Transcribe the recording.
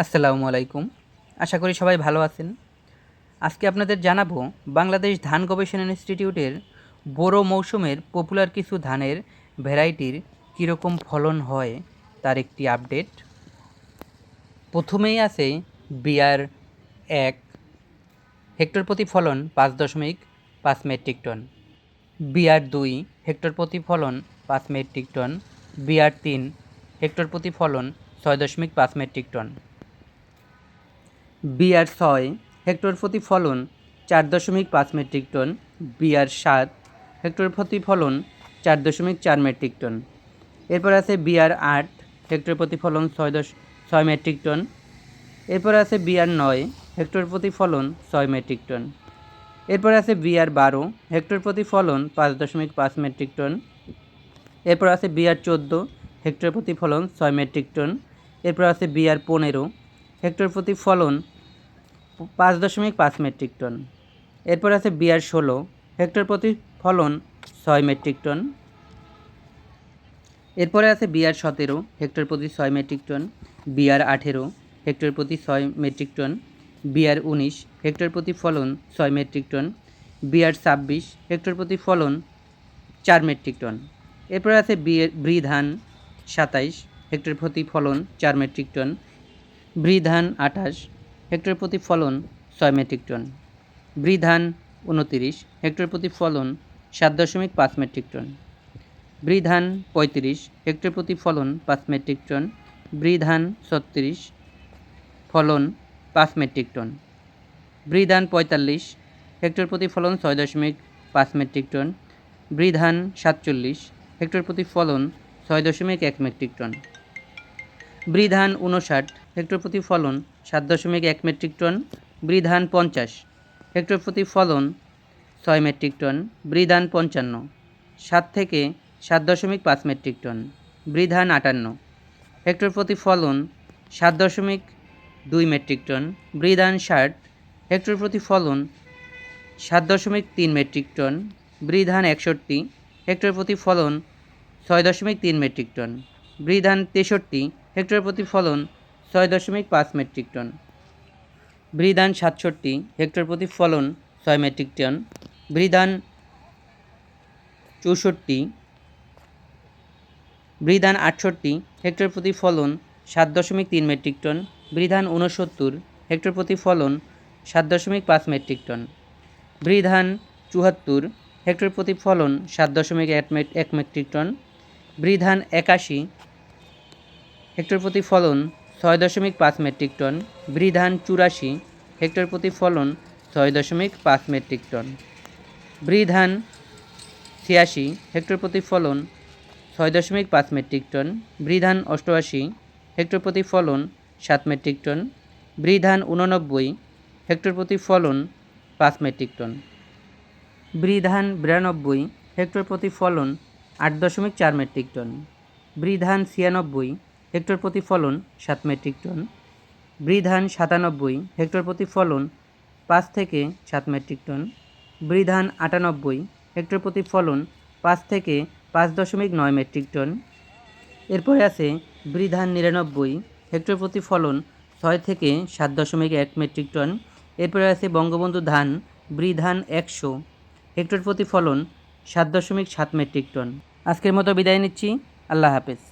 আসসালামু আলাইকুম। আশা করি সবাই ভালো আছেন। আজকে আপনাদের জানাবো বাংলাদেশ ধান গবেষণা ইনস্টিটিউটের বোরো মৌসুমের পপুলার কিছু ধানের ভ্যারাইটির কীরকম ফলন হয় তার একটি আপডেট। প্রথমেই আছে বিআর 1, হেক্টর প্রতি ফলন 5.5 মেট্রিক টন। বিআর 2, হেক্টর প্রতি ফলন 5 মেট্রিক টন। বিআর 3, হেক্টর প্রতি ফলন 6.5 মেট্রিক টন। বিআর 6, হেক্টর প্রতি ফলন 4.5 মেট্রিক টন। বিআর 7, হেক্টর প্রতি ফলন 4.4 মেট্রিক টন। এরপর আছে বিআর 8, হেক্টর প্রতি ফলন 6 মেট্রিক টন। এরপর আছে বিআর 9, হেক্টর প্রতি ফলন 6 মেট্রিক টন। এরপর আছে বিআর 12, হেক্টর প্রতি ফলন 5.5 মেট্রিক টন। এরপর আছে বিআর 14, হেক্টর প্রতি ফলন 6 মেট্রিক টন। এরপর আছে বিআর 15, হেক্টর প্রতি ফলন 5.5 মেট্রিক টন। এরপর আছে বিআর 16, হেক্টর প্রতি ফলন 6 মেট্রিক টন। এরপরে আছে বিআর 17, হেক্টর প্রতি 6 মেট্রিক টন। বিআর 18, হেক্টর প্রতি 6 মেট্রিক টন। বিআর 19, হেক্টর প্রতি ফলন 6 মেট্রিক টন। বিআর 26, হেক্টর প্রতি ফলন 4 মেট্রিক টন। এরপর আছে বৃধান 27, হেক্টর প্রতি ফলন 4 মেট্রিক টন। বৃধান 28, হেক্টর প্রতি ফলন 6 মেট্রিক টন। বৃধান 29, হেক্টর প্রতি ফলন 7.5 মেট্রিক টন। বৃধান 35, হেক্টর প্রতি ফলন 5 মেট্রিক টন। বৃধান 36, ফলন 5 মেট্রিক টন। বৃধান 45, হেক্টর প্রতি ফলন 6.5 মেট্রিক টন। বৃধান 47, হেক্টর প্রতি ফলন 6.1 মেট্রিক টন। বৃধান 59, হেক্টর প্রতি ফলন 7.1 মেট্রিক টন। বৃধান 50, হেক্টর প্রতি ফলন 6 মেট্রিক টন। বৃধান 55, 7 থেকে 7.5 মেট্রিক টন। বৃধান 58, হেক্টর প্রতি ফলন 7.2 মেট্রিক টন। বৃধান 60, হেক্টর প্রতি ফলন 7.3 মেট্রিক টন। বৃধান 61, হেক্টর প্রতি ফলন 6.3 মেট্রিক টন। বৃধান 63, হেক্টর প্রতি ফলন 6.5 মেট্রিক টন। বৃধান 67, হেক্টর প্রতি ফলন 6 মেট্রিক টন। বৃধান 64, বৃধান 68, হেক্টর প্রতি ফলন 7.3 মেট্রিক টন। বৃধান 69, হেক্টর প্রতি ফলন 7.5 মেট্রিক টন। বৃধান 74, হেক্টর প্রতি ফলন 7.1 মেট্রিক টন। বৃধান 81, হেক্টর প্রতি ফলন 6.5 মেট্রিক টন। বৃধান 84, হেক্টর প্রতি ফলন 6.5 মেট্রিক টন। বৃধান 86, হেক্টর প্রতি ফলন 6.5 মেট্রিক টন। বৃধান 88, হেক্টর প্রতি ফলন 7 মেট্রিক টন। বৃধান 89, হেক্টর প্রতি ফলন 5 মেট্রিক টন। বৃধান 92, হেক্টর প্রতি ফলন 8.4 মেট্রিক টন। বৃধান 96, হেক্টর প্রতি ফলন 7 মেট্রিক টন। বৃধান 97, হেক্টর প্রতি ফলন 5 থেকে 7 মেট্রিক টন। বৃধান 98, হেক্টর প্রতি ফলন 5 থেকে 5.9 মেট্রিক টন। এরপরে আছে বৃধান 99, হেক্টর প্রতি ফলন 6 থেকে 7.1 মেট্রিক টন। এরপরে আছে বঙ্গবন্ধু ধান বৃধান 100, হেক্টর প্রতি ফলন 7.7 মেট্রিক টন। আজকের মতো বিদায় নিচ্ছি। আল্লাহ হাফেজ।